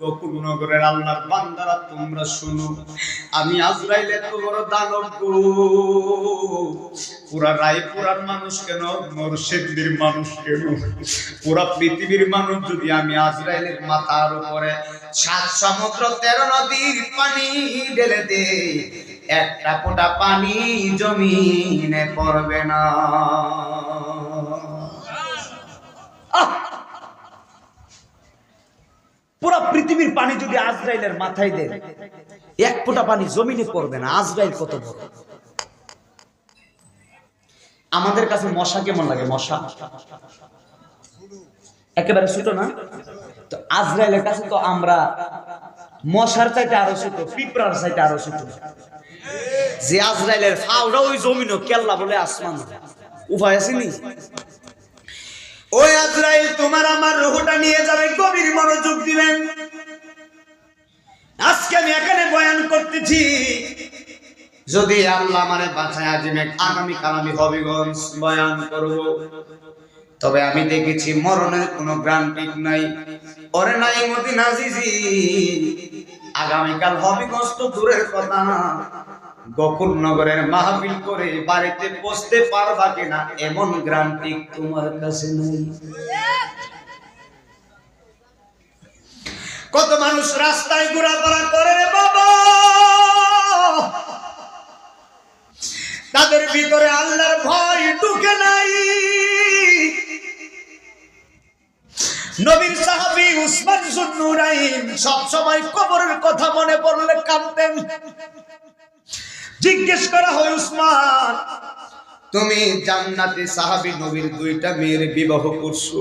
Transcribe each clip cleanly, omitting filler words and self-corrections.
গোকুলনগরের আল্লাহর বান্দারা তোমরা শুনো, আমি আজরাইল এত বড় দানব গো, পুরা রায়পুরার মানুষ কেন, নরসিংদীর মানুষ কেন, পুরা পৃথিবীর মানুষ যদি আমি আজরাইলের মাথার উপরে 7 সমুদ্র 13 নদীর পানি ঢেলে দেই, একটা ফোঁটা পানি জমিনে পড়বে না। পুরা পৃথিবীর পানি যদি আজরাইলের মাথায় দেন, এক ফোঁটা পানি জমিনে পড়বে না। আজরাইল কত বড়! আমাদের কাছে মশা কেমন লাগে? মশা একেবারে ছোট না? তো আজরাইলের কাছে তো আমরা মশার চাইতে আরো ছোট, পিঁপড়ার চাইতে আরো ছোট। যে আজরাইলের ফাওড়া ওই জমিনও কেল্লা বলে আসমান, উপায় আসেনি। ওই আজরাইল তোমার আমার রূহটা নিয়ে যাবে, গভীর মনোযোগ দিবেন। আজকে আমি এখানে বয়ান করতেছি, যদি আল্লাহ আমারে বাঁচায় আগামীকাল আমি হবিগঞ্জ বয়ান করব। তবে আমি দেখেছি মরণের কোনো গ্যারান্টি নাই। ওরে নাই মদিনা জিজি, আগামীকাল হবিগঞ্জ তো দূরের কথা, গোকুলনগরের মাহফিল করে বাড়িতে পৌঁছতে পারবা কিনা এমন গ্যারান্টি তোমার কাছে নেই। কত মানুষ রাস্তায় ঘোরাফেরা করে রে বাবা, তাদের ভিতরে আল্লাহর ভয় ঢুকে নাই। নবীর সাহাবী উসমান যুন্নুরাইন সব সময় কবরের কথা মনে পড়লে কাঁদতেন। জিজ্ঞেস করা হয়, উসমান তুমি জান্নাতি সাহাবী, নবীর 2টা মেয়ের বিবাহ করছো,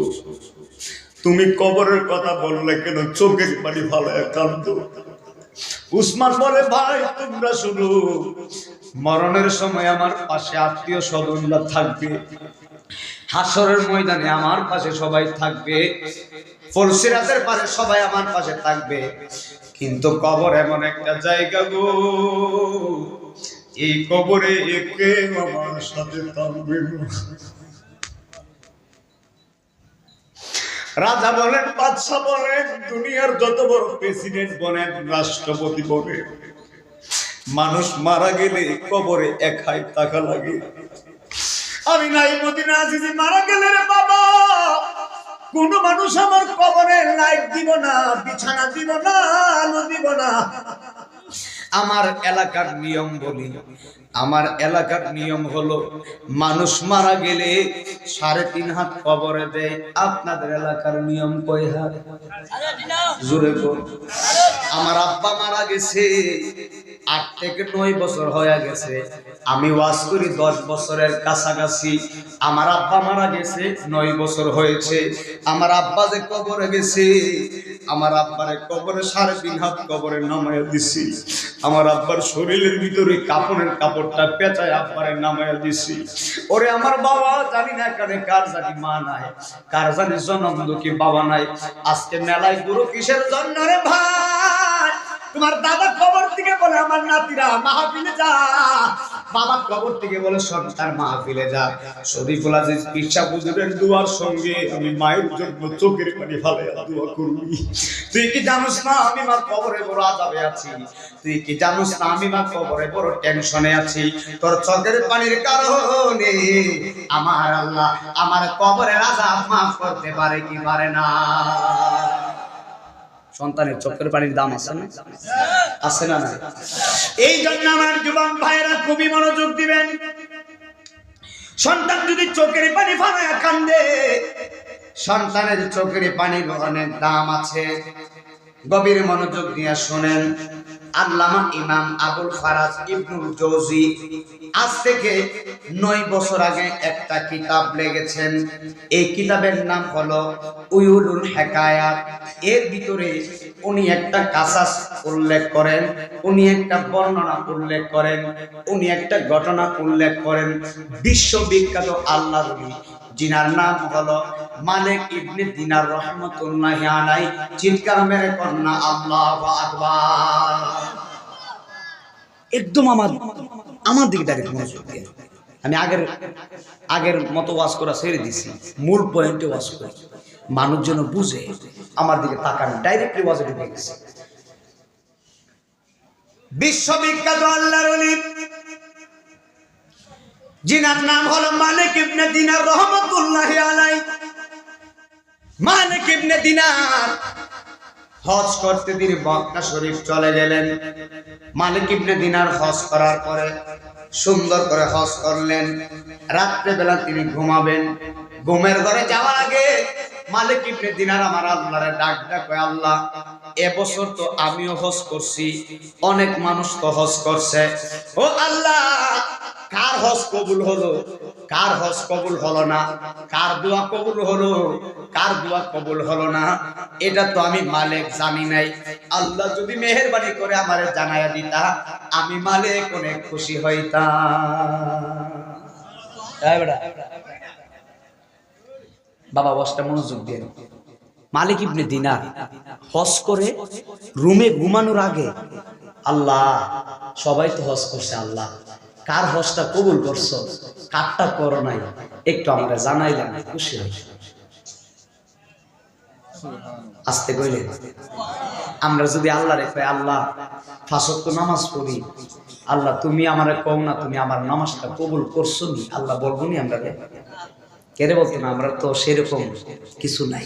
তুমি কবরের কথা বললে কেন? চোখের পানি ফালায় কাঁদো। উসমান বলে, ভাই তোমরা শুনো, মরণের সময় আমার পাশে আত্মীয় স্বজনরা থাকবে, হাসরের ময়দানে আমার পাশে সবাই থাকবে, ফুলসিরাতের পারে সবাই আমার পাশে থাকবে, কিন্তু কবর এমন একটা জায়গা গো, এই কবরে একে আমার সাথে থাকবে না। রাজা বলেন, বাদশা বলেন, দুনিয়ার যত বড় প্রেসিডেন্ট বলেন, রাষ্ট্রপতি বলেন, মানুষ মারা গেলে কবরে একাই টাকা লাগে। আমি নাই মদিনা আজিজি মারা গেলে রে বাবা, কোন মানুষ আমার কবরে লাইট দিব না, বিছানা দিব না, আলো দিব না। আমার এলাকার নিয়ম বলি, আমার এলাকার নিয়ম হলো মানুষ মারা গেলে 3.5 হাত কবরে দেয়। আপনাদের এলাকার নিয়ম কয় হাত? জোরে বল। আমার আব্বা মারা গেছে, 8 থেকে 9 বছর হয়ে গেছে, আমি ওয়াজ করি 10 বছরের কাছাকাছি। আমার আব্বা মারা গেছে 9 বছর হয়েছে। আমার আব্বা যে কবরে গেছে, আমার আব্বারে কবরে 3.5 হাত কবরে নামায়া দিছি। আমার আব্বার শরীরের ভিতরে কাপড়ের কাপড়টা পেঁচায় আব্বারে নামায়া দিছি। ওরে আমার বাবা, জানি না এখানে কার জানি মা নাই, কার জানি জনম দুঃখী বাবা নাই। আজকে মেলায় গুরু কিসের জন্য রে ভাই? তোমার দাদা কবর থেকে বলে আমার নাতিরা মাহফিলে যা, বাবা কবর থেকে বলে সন্তান মাহফিলে যা। শরীফুল আজিজ পিসা হুজুরের দুয়ার সঙ্গে আমি মায়ের জন্য চোখের পানি ফেলে দোয়া করবি। তুই কি জানোস না আমি মা কবরে বড় আযাবে আছি? তুই কি জানোস না আমি মা কবরে বড় টেনশনে আছি? তোর চোখের পানির কারণে আমার আল্লাহ আমার কবরের আযাব মাফ করতে পারে কি পারে না? সন্তানের চোখের পানির দাম আছে না? আছে না? এই জন্য আমার যুবক ভাইরা খুবই মনোযোগ দিবেন। সন্তান যদি চোখের পানি ফেলায় কান্দে, সন্তানের চোখের পানির অনেক দাম আছে। গভীর মনোযোগ দিয়ে শুনেন। আল্লামা ইমাম আবুল ফারাজ ইবনুল জৌজি আজ থেকে 9 বছর আগে একটা কিতাব লিখেছেন। এই কিতাবের নাম হলো উয়ুলুল হিকায়াত। এর ভিতরে উনি একটা কাসাস উল্লেখ করেন, উনি একটা বর্ণনা উল্লেখ করেন, উনি একটা ঘটনা উল্লেখ করেন। বিশ্ববিখ্যাত আল্লাহর ওলি जिनार नाम हलो मालिक इब्ने दिनार रहमतुल्लाहि आलाइहि चिৎকার মেরে কন্না আল্লাহু আকবার। একদম আমার দিকে ডাইরেক্ট মনোযোগ দিয়ে আমি আগের মতো ওয়াজ করা ছেড়ে দিছি, মূল পয়েন্টে ওয়াজ করি। মানুষ যেন বুঝে আমার দিকে তাকান, ডাইরেক্টলি ওয়াজে ঢুকে গেছে। বিশ্ববিখ্যাত আল্লাহর ওলি যিনার নাম হলো মালিক ইবনে দিনার রহমাতুল্লাহি আলাইহি। মালিক ইবনে দিনার হজ করতে তিনি মক্কা শরীফ চলে গেলেন। মালিক ইবনে দিনার হজ করার পরে সুন্দর করে হজ করলেন। রাত্রে বেলা তিনি ঘুমাবেন। ঘুমের ঘরে যাওয়ার আগে মালিক ইবনে দিনার আমার আল্লাহরে ডাক কয়, আল্লাহ এবছর তো আমিও হজ করছি, অনেক মানুষ তো হজ করছে, ও আল্লাহ কার হজ কবুল হলো, কার হজ কবুল হলো না, কার দোয়া কবুল হলো, কার দোয়া কবুল হলো না, এটা তো আমি মালিক জানি নাই। আল্লাহ যদি মেহেরবানি করে আমারে জানায়া দিতা, আমি মালিক অনেক খুশি হইতাম। বাবা ওয়াজটা মনোযোগ দিয়ে। মালিক ইবনে দিনার হজ করে রুমে ঘুমানোর আগে, আল্লাহ সবাই তো হজ করছে, আল্লাহ কার হজটা কবুল করছো, কারটা করো নাই, একটু আমরা জানাইলাম, খুশি হই। আস্তে কইলেন। আমরা যদি আল্লাহ রেখে, আল্লাহ 5 ওয়াক্ত নামাজ পড়ি, আল্লাহ তুমি আমারে কও না তুমি আমার নামাজটা কবুল করছো নি, আল্লাহ বলবো নি আমরা কেড়ে বলতো না, আমরা তো সেরকম কিছু নাই।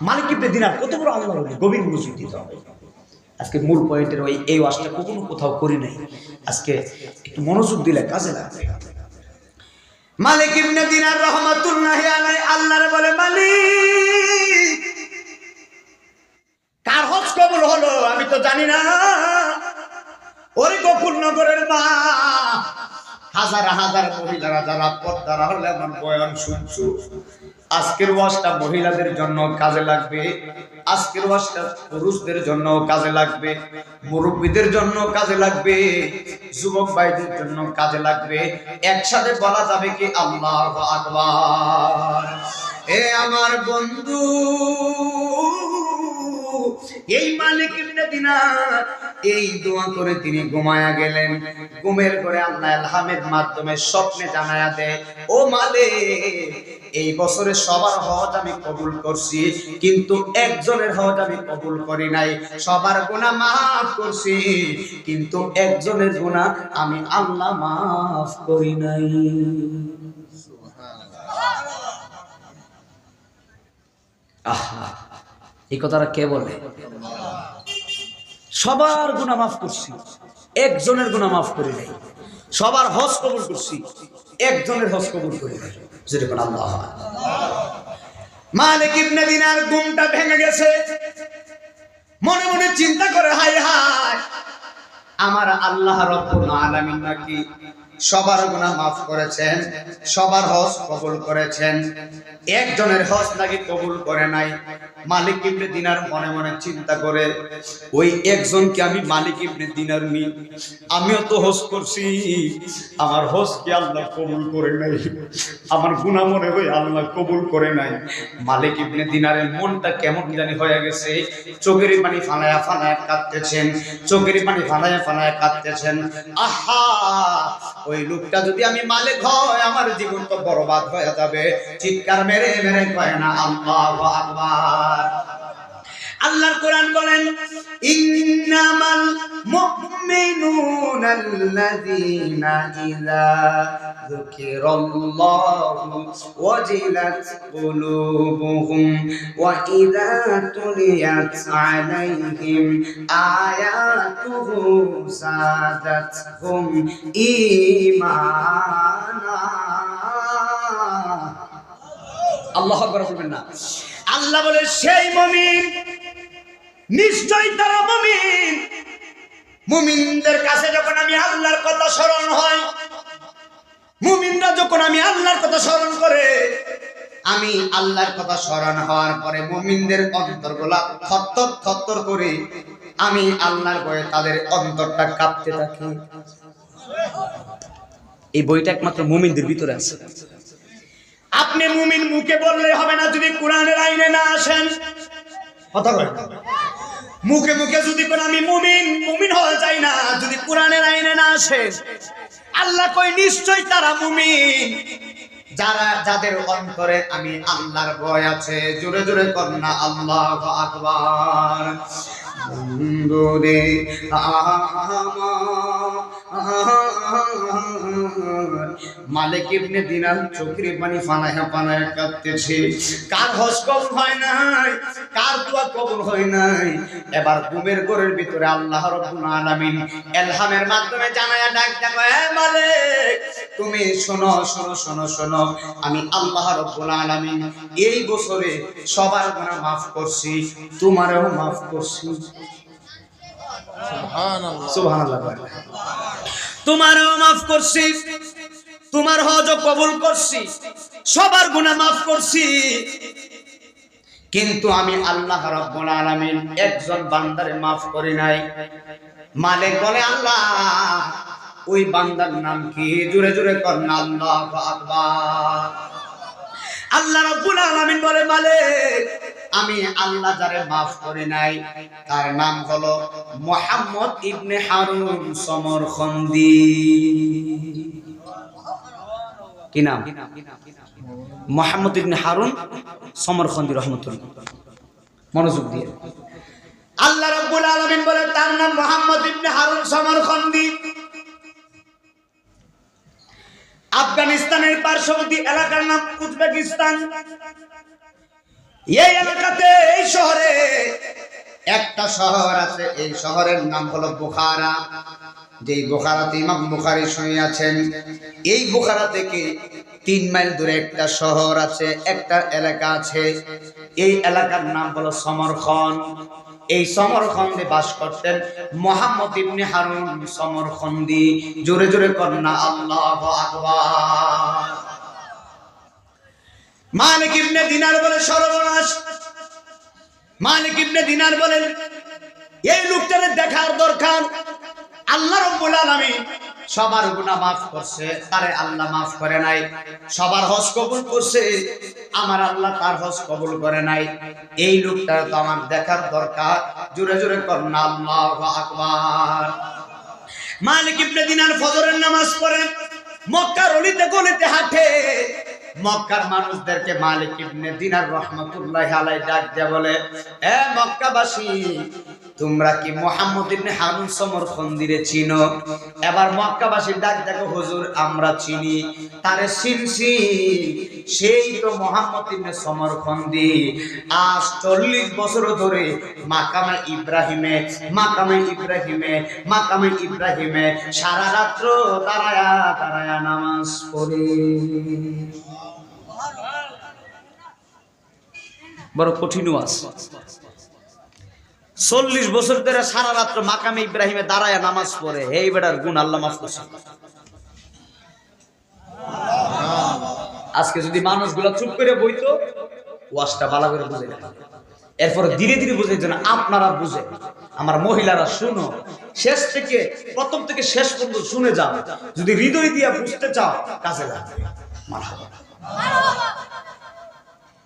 মালিক ইবনে দিনার কত বড় আল্লাহ, গভীর মনোযোগ দিতে হবে। আজকে মূল পয়েন্টের এই ওয়াজটা কখনো কোথাও করি নাই, আজকে একটু মনোযোগ দিলে কাজে লাগবে। মালিক ইবনে দিনার রহমাতুল্লাহি আলাইহি আল্লাহরে বলে, মালিক কার হজ কবুল হলো আমি তো জানি না। ওই গোকুলনগরের মা, হাজার হাজার মহিলারা যারা পর্দার হলে আমার বয়ান শুনছো, আজকের ওয়াজটা মহিলাদের জন্য কাজে লাগবে, আজকের ওয়াজটা পুরুষদের জন্য কাজে লাগবে, মুরব্বীদের জন্য কাজে লাগবে, যুবক ভাইদের জন্য কাজে লাগবে। একসাথে বলা যাবে কি আল্লাহু আকবার। এ আমার বন্ধু, এই মালিক ইবনে দিনার এই দোয়া করে তিনি ঘুমায়া গেলেন। ঘুমের করে আল্লাহ ইলহামের মাধ্যমে স্বপ্নে জানায়া দেয়, ও মালিক এই বছরে সবার হজ আমি কবুল করছি, কিন্তু একজনের হজ আমি কবুল করি নাই। সবার গুনাহ মাফ করছি, কিন্তু একজনের গুনাহ আমি আল্লাহ মাফ করি নাই। আহা, এই কথাটা কে বলে? সবার গুনাহ মাফ করছি, একজনের গুনাহ মাফ করি নাই। সবার হজ কবুল করছি, একজনের হজ কবুল করি নাই। যেরকম আল্লাহ। মালিক ইবনে দিনার ঘুমটা ভেঙে গেছে। মনে মনে চিন্তা করে, হায় হায়, আমার আল্লাহ রব্বুল আলামিন নাকি সবার গুনাহ মাফ করেছেন, সবার হজ কবুল করেছেন, একজনের হজ নাকি কবুল করে নাই। মালিক ইবনে দিনার মনে মনে চিন্তা করে, ওই একজনকে আমি মালিক ইবনে দিনার নি, আমিও তো হজ করছি, আমার হজ কি আল্লাহ কবুল করে নাই? আমার গুনাহ মনে হয় আল্লাহ কবুল করে নাই। মালিক ইবনে দিনারের মনটা কেমন জানি হয়ে গেছে। চোখের পানি ফালায়া ফালায়া কাঁদতেছেন, চোখের পানি ফালায়া ফালায়া কাঁদতেছেন। আহা, ওই লোকটা যদি আমি মালিক হয়, আমার জীবন তো বরবাদ হয়ে যাবে। চিৎকার মেরে মেরে কয় না আল্লাহু আকবার। আল্লাহর কোরআন বলেন, ইন্নামাল মুমিনুনা আল্লাযীনা ইযা যুকিরাল্লাহু ওয়াজিলাত কুলুবুহুম ওয়া ইযা তুলিয়াত আলাইহিম আয়াতুহু যাদাতহুম ঈমানা। আল্লাহু আকবার বলবেন না? আল্লাহ বলে, সেই মুমিন, নিশ্চয়ই তারা মুমিন। মুমিনদের কাছে যখন আমি আল্লাহর কথা স্মরণ হয়, মুমিনরা যখন আমি আল্লাহর কথা স্মরণ করে, আমি আল্লাহর কথা স্মরণ হওয়ার পরে মুমিনদের অন্তরগুলা থরথর থরথর করে, আমি আল্লাহর ভয়ে তাদের অন্তরটা কাঁপতে থাকে। এই বইটা একমাত্র মুমিনদের ভিতরে আছে। আপনি মুমিন মুখে বললে হবে না যদি কোরআনের আইনে না আসেন। কথা বলেন, মুখে মুখে যদি কোন আমি মুমিন, মুমিন হওয়া যায় না যদি কোরআনের আইনে না আসে। আল্লাহ কই নিশ্চয়ই তারা মুমিন যাদের অন্তরে আমি আল্লাহর ভয় আছে, জোরে জোরে কন্যা আল্লাহু আকবার। বন্ধুরে মালিক ইবনে দিনার চোখের পানি ফানায় ফানায় কাঁদতেছে। কার হজ কবুল হয় নাই, কার দোয়া কবুল হয় নাই। এবার ঘুমের ঘরের ভিতরে আল্লাহ রাব্বুল আলামিন ইলহামের মাধ্যমে জানায়া ডাক দেখো, হে মালিক তুমি শোনো শোনো শোনো শোনো, আমি আল্লাহ রাব্বুল আলামিন এই বছরে সবার গুনাহ মাফ করছি, তোমারও মাফ করছি। সুবহানাল্লাহ সুবহানাল্লাহ। তোমারও মাফ করছি, তোমার হজও কবুল করছি, সবার গুনাহ মাফ করছি। কিন্তু আমি আল্লাহ রাব্বুল আলামিন একজন বান্দারে মাফ করি নাই। মালিক বলে, আল্লাহ ওই বান্দার নাম কি? জোরে জোরে করেন আল্লাহু আকবার। আল্লাহ রাব্বুল আলামিন বলে, মালিক আমি আল্লাহ যারে মাফ করি নাই তার নাম হলো মুহাম্মদ ইবনে হারুন সমরখন্দি। কি নাম? মুহাম্মদ ইবনে হারুন সমরখন্দি রাহমাতুল্লাহ। মনোযোগ দিয়ে আল্লাহ রাব্বুল আলামিন বলে তার নাম মুহাম্মদ ইবনে হারুন সমরখন্দি। আফগানিস্তানের পার্শ্ববর্তী এলাকার নাম উজবেকিস্তান। এই এলাকাতে এই শহরে একটা শহর আছে, এই শহরের নাম হলো বুখারা। যেই বুখারাতে ইমাম বুখারী শুয়ে আছেন, এই বুখারা থেকে 3 মাইল দূরে একটা শহর আছে, একটা এলাকা আছে। এই এলাকার নাম হলো সমরখন্দ। এই সমরখন্দে বাস করতেন মুহাম্মদ ইবনে হারুন সমরখন্দি। জোরে জোরে কন্যা আল্লাহু আকবার। মালিক ইবনে দিনার বলে, সর্বনাশ। মালিক ইবনে দিনার বলেন, এই লোকটারে দেখার দরকার। আল্লাহ রাব্বুল আলামিন সবার গুনাহ মাফ করছে, তারে আল্লাহ মাফ করে নাই। সবার হজ কবুল করছে, আমার আল্লাহ তার হজ কবুল করে নাই। এই লোকটার তো আমার দেখার দরকার। জোরে জোরে করেন আল্লাহু আকবার। মালিক ইবনে দিনার ফজরের নামাজ পড়ে মক্কার অলিতে গলিতে হাঁটে। মক্কার মানুষদেরকে মালিক ইবনে দিনার রাহমাতুল্লাহি আলাইহি ডাক দিয়ে বলে, এ মক্কাবাসী, তোমরা কি মুহাম্মদ ইবনে হারুন সমরখন্দিরে চিনো? এবার মক্কাবাসী ডাক দেখো, হুজুর আমরা চিনি, তারে চিনছি, সেই তো মুহাম্মদ ইবনে সমরখন্দি। আজ 40 বছর ধরে মাকামে ইব্রাহিমে সারা রাত্র দাঁড়ায়া দাঁড়ায়া নামাজ পড়ে। বড় কঠিন ওয়াজ। 40 বছর ধরে সারা রাত্র মাকামে ইব্রাহিমে দাঁড়ায় নামাজ পড়ে। এই বেটার গুণ আল্লাহ মাফ করছে। আজকে যদি মানুষগুলো চুপ করে বইতো, ওয়াজটা ভালো করে বুঝে যেত। এরপর ধীরে ধীরে বুঝে যেন আপনারা বুঝে। আমার মহিলারা শুনো, শেষ থেকে প্রথম থেকে শেষ পর্যন্ত শুনে যাও। যদি হৃদয় দিয়ে বুঝতে চাও, কাজে লাগবে। মারহাবা।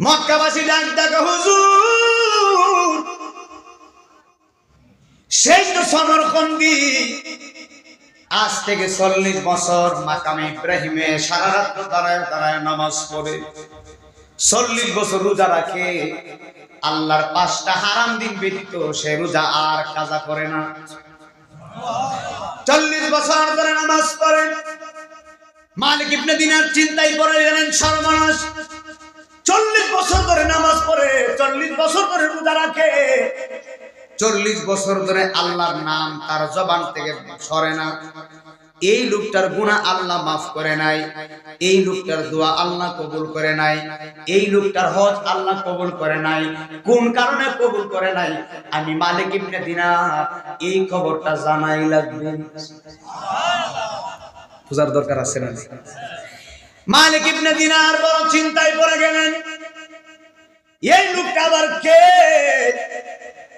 মক্কাবাসী ডাক দেখো, হুজুর সেই তো সমরখন্দি। আজ থেকে 40 বছর মাকামে ইব্রাহিমে সারা রাত দাঁড়ায় দাঁড়ায় নামাজ পড়ে, 40 বছর রোজা রাখে। আল্লাহর 5টা হারাম দিন ব্যতীত সে রোজা আর কাজা করে না। 40 বছর ধরে নামাজ পড়ে। মালিক ইবনে দিনার চিন্তায় পড়ে গেলেন, সর্বনাশ, 40 বছর ধরে নামাজ পড়ে, 40 বছর ধরে রোজা রাখে, 40 বছর ধরে আল্লাহর নাম তার জবান থেকে সরে না। এই লোকটার গুনাহ আল্লাহ মাফ করে নাই, এই লোকটার দোয়া আল্লাহ কবুল করে নাই, এই লোকটার হজ আল্লাহ কবুল করে নাই। কোন কারণে কবুল করে নাই? আমি মালিক ইবনে দিনার এই খবরটা জানাই লাগবে। বুঝার দরকার আছে না? মালিক ইবনে দিনার বড় চিন্তায় পড়ে গেলেন, এই লোকটা আবার কে?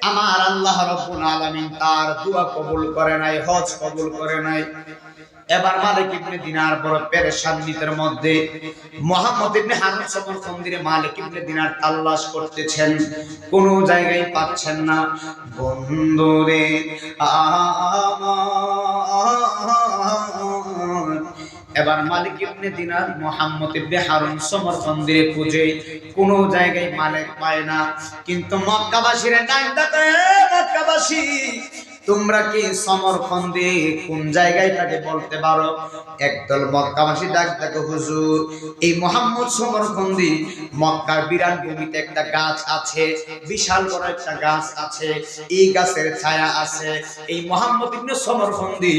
আমার আল্লাহ রাব্বুল আলামিন তার দোয়া কবুল করে নাই, হজ কবুল করে নাই। এবার মালিক ইবনে দিনার বড় পেরেশানির মধ্যে মুহাম্মদ ইবনে হারুন সমরখন্দিরে মালিক ইবনে দিনার তালাশ করতেছেন, কোন জায়গায় পাচ্ছেন না। বন্ধুরে আমার এবার মালিক ইবনে দিনার মুহাম্মদ ইবনে হারুন সমরকন্দিরে খুঁজে কোনো জায়গায় মালিক পায় না, কিন্তু মক্কাবাসীরা ডাক ডাকে, মক্কাবাসী তোমরা কি সমরকন্দে কোন জায়গায় তাকে বলতে পারো? একদল মক্কাবাসী ডাক ডাকে, হুজুর এই মুহাম্মদ সমরকন্দি মক্কার বিরাট ভূমিতে একটা গাছ আছে, বিশাল বড় একটা গাছ আছে, এই গাছের ছায়া আছে। এই মুহাম্মদ ইবনে সমরকন্দি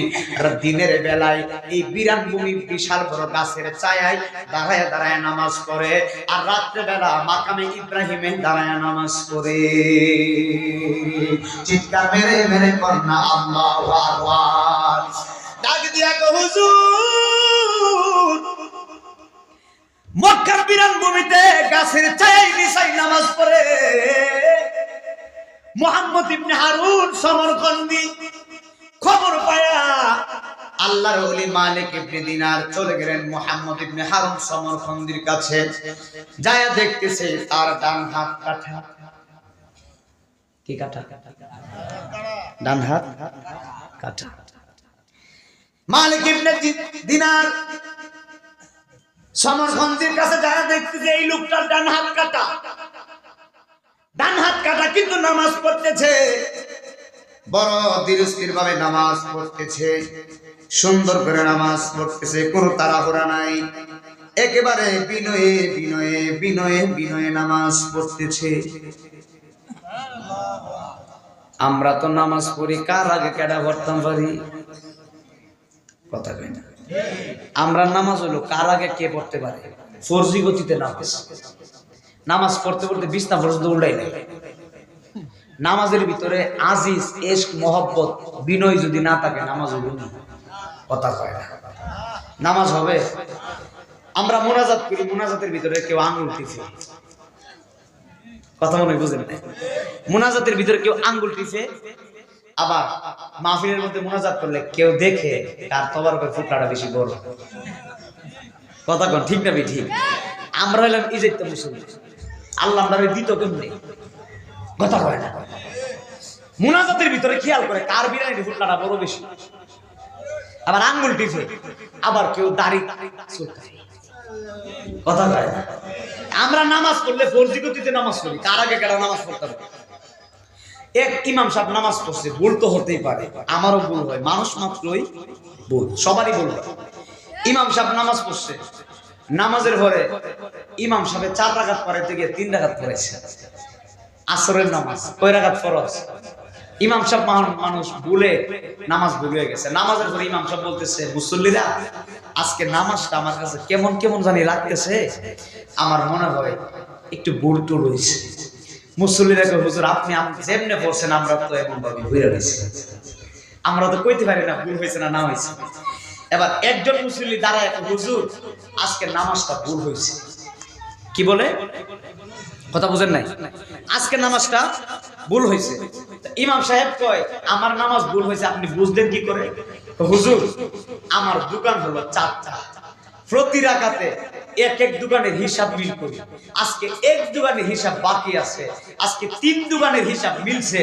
দিনের বেলায় এই বিরাট ভূমি বিশাল বড় গাছের ছায়ায় দাঁড়ায় দাঁড়ায় নামাজ পড়ে, আর রাত্রে বেলা মাকামে ইব্রাহিমে দাঁড়ায় নামাজ পড়ে। চিৎকার মেরে মেরে কন্যা আল্লাহু আকবার। ডাক দিয়া কো, হুজুর মক্কার বিরাট ভূমিতে গাছের ছায়ায় নিশায় নামাজ পড়ে মুহাম্মদ ইবনে হারুন সমরকন্দি খবর পায়া আল্লাহর ওলি মালিক ইবনে দিনার চলে গেলেন মুহাম্মদ ইবনে হারুন সমরকন্দির কাছে। যায় দেখতেছে তার ডান হাত কাটা। কি কাটা? ডান হাত কাটা। মালিক ইবনে দিনার সমরকন্দির কাছে যায় দেখতেছে এই লোকটার ডান হাত কাটা। ডান হাত কাটা কিন্তু নামাজ পড়তেছে, বড় ধীরস্থির ভাবে নামাজ পড়তেছে, সুন্দর করে নামাজ পড়তেছে, কোনো তাড়াহুড়া নাই, একেবারে বিনয়ে বিনয়ে বিনয়ে বিনয়ে নামাজ পড়তেছে। আমরা তো নামাজ পড়ি কার আগে কেডা পড়তাম পারি? কথা কই না। আমরা নামাজ হলো কার আগে কে পড়তে পারে, ফরজি গতিতে নামাজ। নামাজ পড়তে পড়তে বিছনা পর্যন্ত উল্টাই নেই। নামাজের ভিতরে আজিজ ইশক মোহব্বত বিনয় যদি না থাকে নামাজ হইল না। কথা কয় না, নামাজ হবে। আমরা মুনাজাত করি, মুনাজাতের ভিতরে কেউ আঙ্গুল টিপে, কথা মনে বুঝেন না, মুনাজাতের ভিতরে কেউ আঙ্গুল টিপে। আবার মাহফিলের মধ্যে মুনাজাত করলে কেউ দেখে কার তবার করে ফুটলাটা বেশি বড়। কথা কন ঠিক না বে ঠিক? আমরা হইলাম ইজ্জত মুসলমান, আল্লাহ আমরা দিত কেমনে? কথা কয় না। মুনাজাতের ভিতরে খেয়াল করে কার বিরানি ফুটলাটা বড় বেশি, আবার আঙ্গুল টিপে, আবার কেউ দাড়ি চুলকায়। কথা কয় না। আমরা নামাজ পড়লে ফরজি গতিতে নামাজ পড়ি, কার আগে কেডা নামাজ পড়তে হবে। এক ইমাম সাহেব নামাজ পড়ছে, ভুল তো হতেই পারে, আমারও ভুল হয়, মানুষ মাত্রই ভুল, সবারই ভুল হয়। ইমাম সাহেব নামাজ পড়ছে, নামাজের পরে ইমাম সাহেব 4 রাকাত পড়াইতে গিয়ে 3 রাকাত পড়াইছে। আসরের নামাজ কয় রাকাত ফরজ? ইমাম সাহেব মানুষ ভুলে নামাজ ভুলে গেছে। নামাজের পরে ইমাম সাহেব বলতেছে, মুসল্লিরা আজকে নামাজটা আমার কাছে কেমন কেমন জানি লাগতেছে, আমার মনে হয় একটু ভুল টুল হয়েছে। মুসল্লিরা কয়, হুজুর আপনি যেমনে পড়ছেন আমরা তো এমন ভাবে হইয়া গেছি, আমরা তো কইতে পারি না ভুল হয়েছে না না হয়েছে। এবার একজন মুসল্লি দাঁড়ায়, হুজুর আজকে নামাজটা ভুল হয়েছে। কি বলে? কথা বুঝেন নাই? আজকে নামাজটা ভুল হয়েছে। ইমাম সাহেব কয়, আমার নামাজ ভুল হয়েছে আপনি বুঝলেন কি করে? হুজুর আমার দোকান হলো 4টা, প্রতি রাকাতে এক এক দোকানের হিসাব মিল করি, আজকে এক দোকানের হিসাব বাকি আছে, আজকে 3 দোকানের হিসাব মিলছে,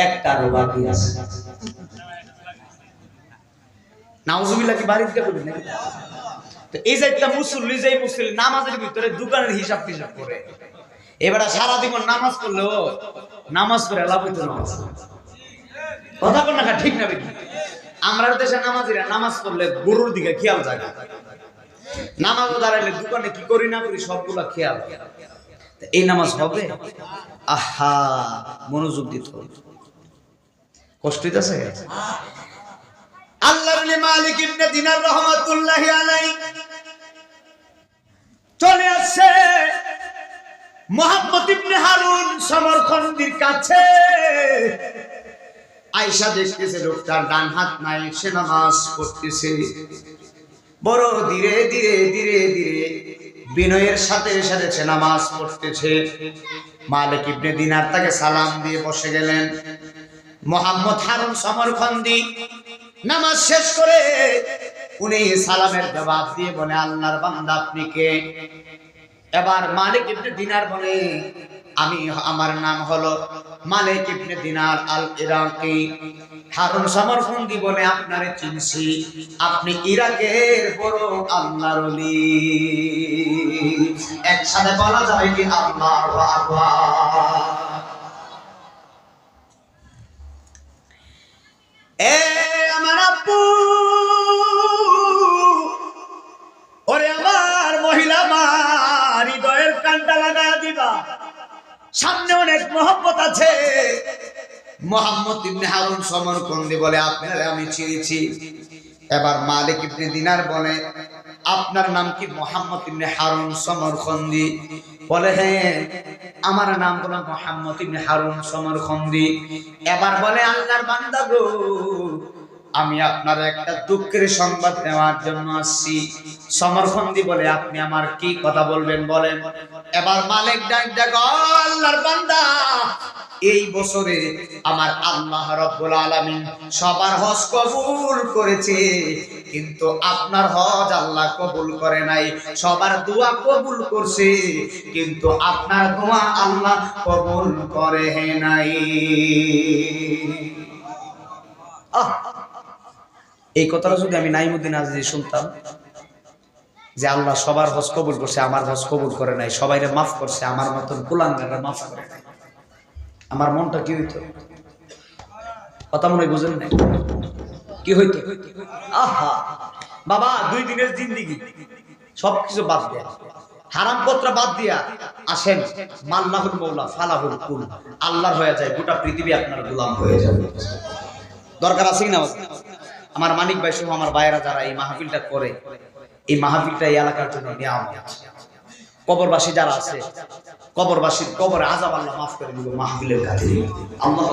একটারও বাকি আছে। নাউজুবিল্লাহ কি বাড়িতে বলি নাকি? তো এই যে একটা মুসল্লি, যে মুসল্লি নামাজের ভিতরে দোকানের হিসাব হিসাব করে, এবারে সারা জীবন নামাজ পড়লেও নামাজ পড়ে লাভ হইতো না। কথা কোন না ঠিক না বেটি? আমরা দেশে নামাজিরা নামাজ পড়লে গরুর দিকে খেয়াল যায়, নামাজ দাঁড়াইলে দোকানে কি করি না করি সবগুলা খেয়াল। এই নামাজ হবে? আহা, মনোযোগ দিতে হবে। কষ্ট হইতাছে? আল্লাহর মালিক ইবনে দিনার রাহমাতুল্লাহি আলাইহি চলে আসছে মুহাম্মদ ইবনে হারুন সমরকন্দির কাছে। আয়েশা দেখতেছে লোকটার ডান হাত নাই, সে নামাজ পড়তেছে, বড় ধীরে ধীরে ধীরে ধীরে বিনয়ের সাথে সাথে সে নামাজ পড়তেছে। মালিক ইবনে দিনার তাকে সালাম দিয়ে বসে গেলেন। মুহাম্মদ হারুন সমরকন্দি নামাজ শেষ করে উনি সালামের জবাব দিয়ে বলে, আল্লাহর বান্দা আপনি কে? এবার মালিক ইবনে দিনার বলে, আমার নাম হলো মালিক ইবনে দিনার আল ইরাকি হারুন সমরকন্দি বলে আপনারে চিনছি, আপনি ইরাকের বড় আল্লাহর ওলি। একসাথে বলা যাবে কি আল্লাহু আকবার। এ আমার আব্বু, ওরে আমার মহিলা মা, হৃদয়ের কানটা লাগা দিবা, সামনে অনেক মহব্বত আছে। মুহাম্মদ ইবনে হারুন সমরকন্দি বলে আপনারে আমি চিনেছি। এবার মালিক ইবনে দিনার বলে আপনার নাম কি মুহাম্মদ ইবনে হারুন সমরকন্দি? বলে হ্যাঁ, আমার নাম হলো মুহাম্মদ ইবনে হারুন সমরকন্দি। এবার বলে আল্লাহর বান্দা গো, আমি আপনার একটা দুঃখের সংবাদ দেওয়ার জন্য আসছি। সমরকন্দি বলে আপনি আমার কি কথা বলবেন বলেন। এবার মালিক ডাক দেখো, আল্লাহর বান্দা, এই বছরে আমার আল্লাহ রাব্বুল আলামিন সবার হজ কবুল করেছে, কিন্তু আপনার হজ আল্লাহ কবুল করে নাই। সবার দোয়া কবুল করছে, কিন্তু আপনার দোয়া আল্লাহ কবুল করে নাই। এই কথাটা যদি আমি নাইমুদ্দিন আজিজি শুনতাম যে আল্লাহ সবার হজ কবুল করছে, আমার হজ কবুল করে নাই, সবাইরে মাফ করছে, আমার মতন কুলাঙ্গাররা মাফ করে নাই, আমার মনটা কি হইতো? কথা মনে হয় বুঝেন নাই? কি হইতো? আহা বাবা, 2 দিনের জিন্দেগি সবকিছু বাদ দিয়া, হারাম পত্র বাদ দিয়া আসেন মাল্লাহুল মৌলা ফালাহুল কুল, আল্লাহর হয়ে যায়, গোটা পৃথিবী আপনার গোলাম হয়ে যাবে। দরকার আছে কি না? আমার মানিক ভাই সহ আমার ভাইয়েরা যারা এই মাহফিলটা করে, এই মাহফিলটা এই এলাকার জন্য নিয়ামত। কবরবাসী যারা আছে, কবরবাসীর কবরে আযাব আল্লাহ মাফ করে দিবে মাহফিলের কাছে। আল্লাহ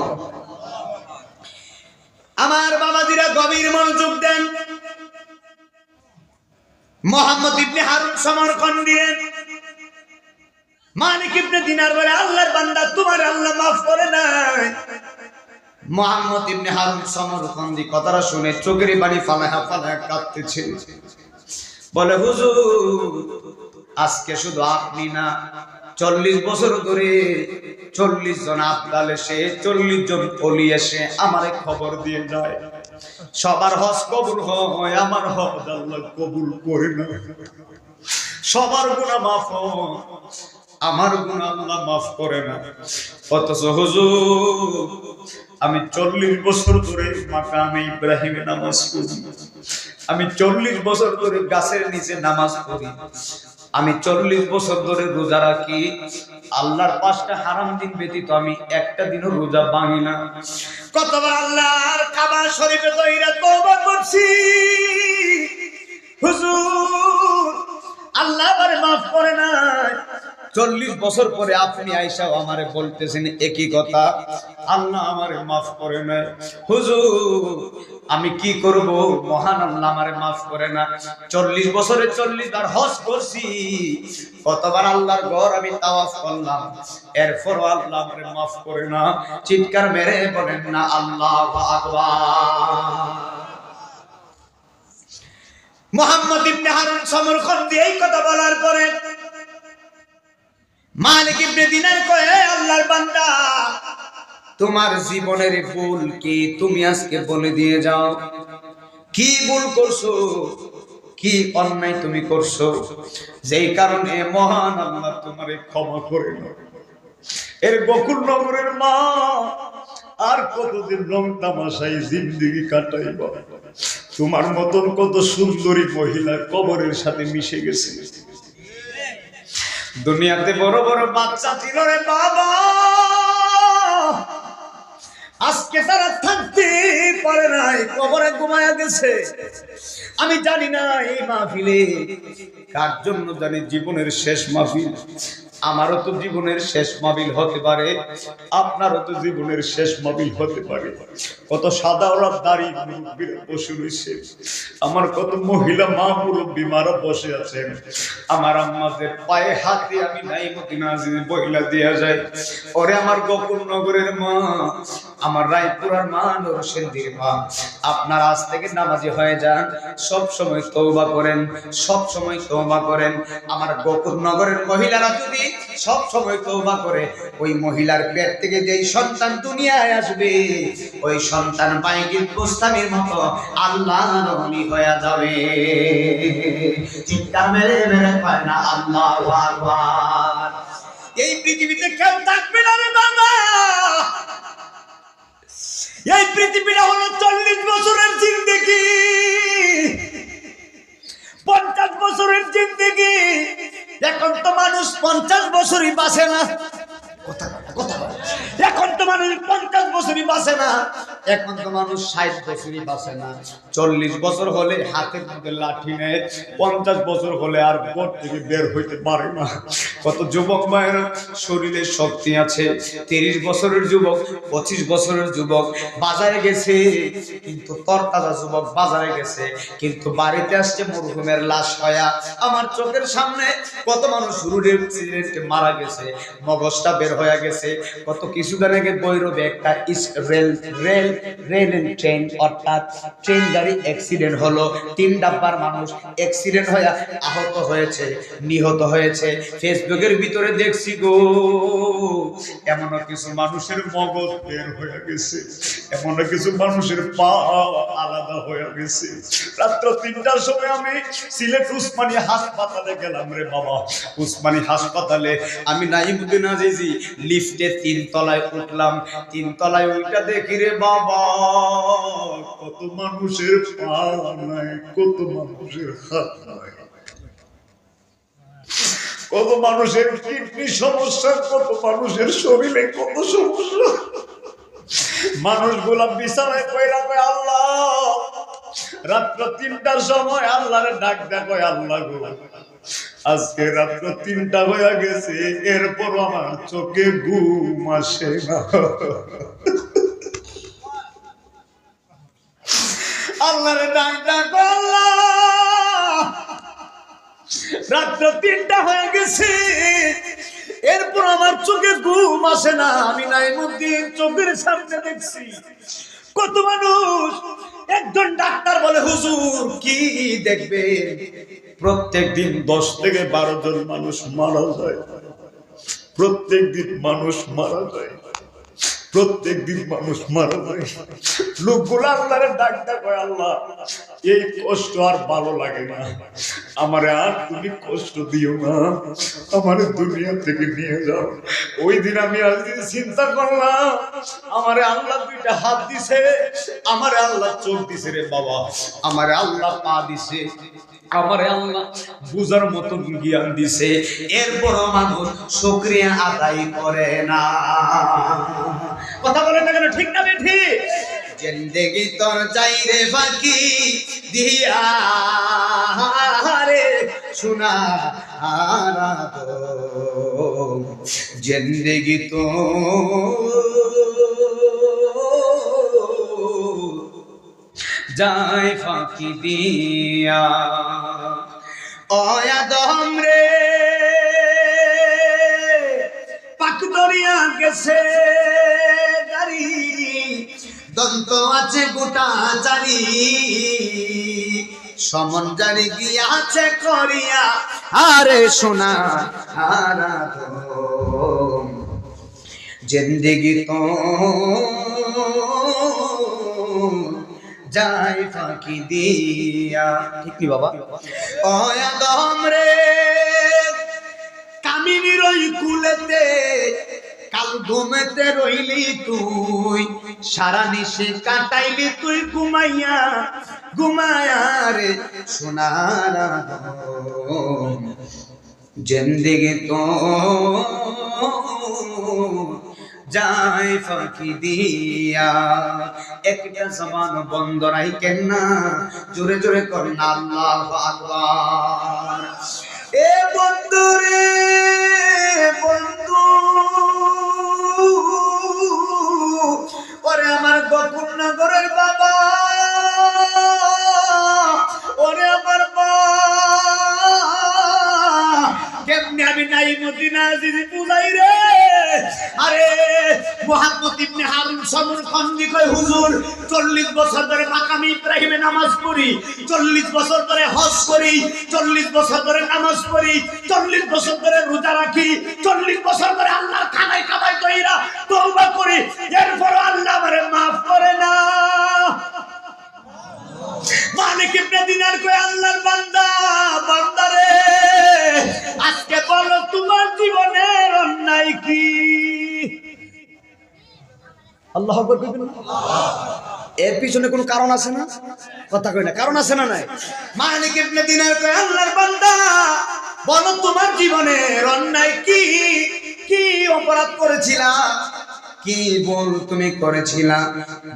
আমার বাবাজিরা গভীর মনোযোগ দেন। মুহাম্মদ ইবনে হারুন সমরকন্দি মালিক ইবনে দিনার বলে আল্লাহর বান্দা, তোমার আল্লাহ মাফ করে নাই। মুহাম্মদ ইবনে হারুন সমরকন্দি কথাটা শুনে চোখের পানি ফালায়া ফালায়া কাঁদতেছে। বলে হুজুর, আজকে শুধু আপনি না, 40 বছর ধরে 40 জন আবদাল এসে, 40 জন ওলি এসে আমারে খবর দিয়ে যায় সবার হজ কবুল হয়, আমার হজ আল্লাহ কবুল করে না। সবার গুনাহ মাফ হয়, আমার গুনাহ আল্লাহ মাফ করে না। অথচ হুজুর, আমি 40 বছর ধরে মাকামে ইব্রাহিমে নামাজ পড়ি, আমি 40 বছর ধরে গাছের নিচে নামাজ পড়ি, আমি 40 বছর ধরে রোজা রাখি, আল্লাহর 5টা হারাম দিন ব্যতীত আমি একটা দিনও রোজা ভাঙি না। কতবার আল্লাহর কাবা শরীফে দইরা তওবা করছি, হুজুর আল্লাহ আমারে maaf করে না। 40 বছর পরে আপনি আয়েশা আমারে বলতেছেন একই কথা, আল্লাহ আমারে maaf করে না। হুজুর আমি কি করব, মহান আল্লাহ আমারে maaf করে না। 40 বছরে 40 বার হজ করছি, কতবার আল্লাহর ঘর আমি তাওয়াফ করলাম, এরপর আল্লাহ আমারে maaf করে না। চিৎকার মেরে বলেন না আল্লাহু আকবার। মুহাম্মদ ইবনে হারুন সমরকন্দি এই কথা বলার পরে মালিক ইবনে দিনার কয়, আল্লাহর বান্দা, তোমার জীবনের ভুল কি তুমি আজকে বলে দিয়ে যাও। কি ভুল করছো, কি অন্যায় তুমি করছো, যেই কারণে মহান আল্লাহ তোমারে ক্ষমা করে না। এর গোকুল নগরের মা আর কতদিন রং তামাশায় জিন্দেগি কাটাইব? তোমার মতন কত সুন্দরী মহিলা কবরের সাথে মিশে গেছে। দুনিয়াতে বড় বড় বাচ্চা ছিল রে বাবা, আজকে তারা থাকতে পারে নাই, কবরে ঘুমায়া গেছে। আমি জানি না এই মাহফিলে কার জন্য জানি জীবনের শেষ মাহফিল। আমারও তো জীবনের শেষ মাহফিল হতে পারে, আপনারও তো জীবনের শেষ মাহফিল হতে পারে। কত সাদা ওরা দাড়ি মুরব্বীরা বসে রয়েছে, আমার কত মহিলা মা মুরব্বী মারা বসে আছেন। আমার আম্মাদের পায়ে হাতে আমি নাইমুদ্দিন আজিজ বইলা দিয়া যাই, ওরে আমার গোকুল নগরের মা, আমার রায়পুরার মানুষ সেন্দির মা, আপনার আজ থেকে নামাজি হয়ে যান, সব সময় তওবা করেন, সব সময় তওবা করেন। আমার গোকুলনগরের মহিলারা যদি সব সময় তওবা করে, ওই মহিলার পেট থেকে যেই সন্তান দুনিয়ায় আসবে, ওই সন্তান বাইগিল গোস্তামির মতো আল্লাহর ওলি হয়ে যাবে। চিৎকার মেরে মেরে কয় না আল্লাহু আকবার। এই পৃথিবীতে কেউ থাকবে না রে বাবা। এই পৃথিবীটা হলো 40 বছরের জিন্দেগি, 50 বছরের জিন্দেগি। এখন তো মানুষ 50 বছরই বাঁচে না। এখন তো মানুষ 50 বছরই বাঁচে না। এখন তো মানুষ 60 বছরই বাঁচে না। 40 বছর হলে হাতের মধ্যে লাঠি নেয়, 50 বছর হলে আর ঘর থেকে বের হইতে পারে না। কত যুবক মায়েরা শরীরে শক্তি আছে, 30 বছরের যুবক, 25 বছরের যুবক বাজারে গেছে, কিন্তু তরতাজা যুবক বাজারে গেছে, কিন্তু বাড়িতে আসছে মরহুমের লাশ হয়া। আমার চোখের সামনে কত মানুষ রোডে অ্যাক্সিডেন্টে মারা গেছে, মগজটা বের হয়ে গেছে। কত কিছুদিন আগে বৈরবে একটা রেল ট্রেন অর্থাৎ ট্রেন গাড়ি অ্যাক্সিডেন্ট হলো, 3 ডাব্বার মানুষ অ্যাক্সিডেন্ট হয়ে আহত হয়েছে, নিহত হয়েছে। ফেসবুকের ভিতরে দেখছি গো, এমনও কিছু মানুষের মগজ বের হয়ে গেছে, এমনও কিছু মানুষের পা আলাদা হয়ে গেছে। রাত্র 3টার সময় আমি সিলেট উসমানী হাসপাতালে গেলাম রে বাবা। উসমানী হাসপাতালে আমি নাইমুদ্দিন আজিজি লিফটে 3 তলায় উঠলাম। 3 তলায় উঠা দেখি রে বাবা, কত মানুষের পা নাই, কত মানুষের হাত নাই, কত মানুষের কিডনি সমস্যা, কত মানুষের শরীরে কত সমস্যা। মানুষগুলা বিছানায় পয়রা কয় আল্লাহ। রাত্র 3টার সময় আল্লাহরে ডাক দেয়, কয় আল্লাহ গো, আজকে রাত্র 3টা হয়ে গেছে, এরপর আমার চোখে ঘুম আসে না। আল্লাহরে ডাক দেয়, আল্লাহ রাত্র 3টা হয়ে গেছে, এরপর আমার চোখে ঘুম আসে না। আমি নাইমুদ্দিন চোখের সামনে দেখছি কত মানুষ। একজন ডাক্তার বলে, হুজুর কি দেখবে, প্রত্যেক দিন 10 থেকে 12 জন মানুষ মারা যায়, প্রত্যেক দিন মানুষ মারা যায়, প্রত্যেক দিন মানুষ মারা যায়। লোকগুলো আল্লাহরে ডাক দেয়, কয় আল্লাহ এই কষ্ট আর ভালো লাগে না, আমারে আর তুমি কষ্ট দিও না, আমারে দুনিয়া থেকে নিয়ে যাও। ওই দিন আমি আজকে চিন্তা করলাম, আমারে আল্লাহ 2টা হাত দিছে, আমারে আল্লাহ চোখ দিছে রে বাবা, আমারে আল্লাহ পা দিছে, আমারে আল্লাহ বুঝার মতন জ্ঞান দিছে, এরপরও মানুষ শুকরিয়া আদায় করে না। কথা বলে না কেন, ঠিক না বেঠি? জিন্দেগি তোর চাই রে বাকি দিয়া রে শোনা হারা তো, জিন্দেগি তো যায় ফাঁকি দিয়া। অয়াদম রে পাক দরিয়া গেছে গাড়ি, দন্ত আছে গোটা চারি, সমন জানি গিয়াছে করিয়া আরে সোনা হারা জিন্দেগি তো যায় ফাঁকি দিয়া। ঠিক কি বাবা? অয়াদম রে কামিনীর ওই কুলেতে কাল ঘুমেতে রইলি তুই, সারা নিশে কাটাইলি তুই ঘুমাইয়া ঘুমায়া রে সোনারা জিন্দেগি তো যায় ফাঁকি দিয়া। একটা জবান বন্ধ রাখেন না, জোরে জোরে করেন আল্লাহু আকবার। এ বন্ধু রে বন্ধু, ওরে আমার গোকুলনগরের বাবা, ওরে আমার মা, কেমনে আমি নাইমুদ্দিন আজিজি বুঝাই রে। আরে মুহাম্মদ ইবনে হারুন সমরকন্দি কয় হুজুর 40 বছর ধরে মাকামি ইব্রাহিমে নামাজ পড়ি, 40 বছর ধরে হজ করি, 40 বছর ধরে নামাজ পড়ি, 40 বছর ধরে রোজা রাখি, 40 বছর ধরে আল্লাহর খানায় কাবায় কইরা তওবা করি, এরপর আল্লাহ আমারে maaf করে না। মালিক ইবনে দিনার কয় আল্লাহর বান্দা, বান্দারে আজকে বলো তোমার জীবনের অন্যায় কি? আল্লাহু আকবার কইবেন না? এর পিছনে কোনো কারণ আছে না? কথা কই না, কারণ আছে না নাই? মালিক ইবনে দিনার কয় আল্লাহর বান্দা বলো তোমার জীবনের অন্যায় কি? কি অপরাধ করেছিলা? কি বল তুমি করেছিলা?